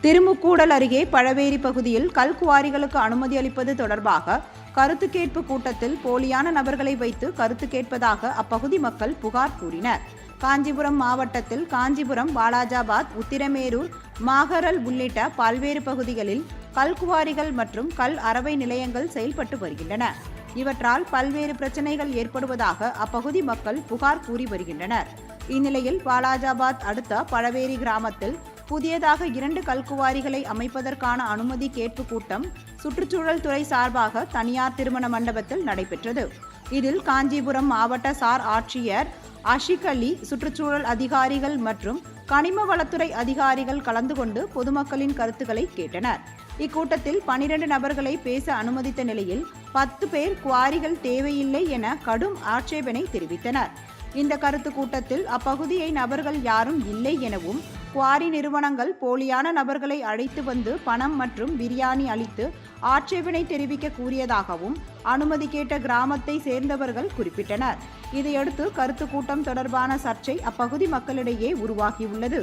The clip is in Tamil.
திருமுக்கூடல் அருகே பழவேரி பகுதியில் கல்குவாரிகளுக்கு அனுமதி அளிப்பது தொடர்பாக கருத்து கேட்பு கூட்டத்தில் போலியான நபர்களை வைத்து கருத்து கேட்பதாக அப்பகுதி மக்கள் புகார் கூறினர். காஞ்சிபுரம் மாவட்டத்தில் காஞ்சிபுரம், வாலாஜாபாத், உத்திரமேரூர், மாகரல் உள்ளிட்ட பல்வேறு பகுதிகளில் கல்குவாரிகள் மற்றும் கல் அரவை நிலையங்கள் செயல்பட்டு வருகின்றன. இவற்றால் பல்வேறு பிரச்சனைகள் ஏற்படுவதாக அப்பகுதி மக்கள் புகார் கூறி வருகின்றனர். இந்நிலையில் வாலாஜாபாத் அடுத்த பழவேரி கிராமத்தில் புதியதாக 2 கல்குவாரிகளை அமைப்பதற்கான அனுமதி கேட்பு கூட்டம் சுற்றுச்சூழல் துறை சார்பாக தனியார் திருமண மண்டபத்தில் நடைபெற்றது. இதில் காஞ்சிபுரம் மாவட்ட சார் ஆட்சியர் ஆஷிக் அலி, சுற்றுச்சூழல் அதிகாரிகள் மற்றும் கனிம வளத்துறை அதிகாரிகள் கலந்து கொண்டு பொதுமக்களின் கருத்துக்களை கேட்டனர். இக்கூட்டத்தில் 12 நபர்களை பேச அனுமதித்த நிலையில் 10 பேர் குவாரிகள் தேவையில்லை என கடும் ஆட்சேபனை தெரிவித்தனர். இந்த கருத்து கூட்டத்தில் அப்பகுதியை நபர்கள் யாரும் இல்லை எனவும், குவாரி நிறுவனங்கள் போலியான நபர்களை அழைத்து வந்து பணம் மற்றும் பிரியாணி அளித்து ஆட்சேபனை தெரிவிக்க கூறியதாகவும் அனுமதி கேட்ட கிராமத்தை சேர்ந்தவர்கள் குறிப்பிட்டனர். இதையடுத்து கருத்து கூட்டம் தொடர்பான சர்ச்சை அப்பகுதி மக்களிடையே உருவாகியுள்ளது.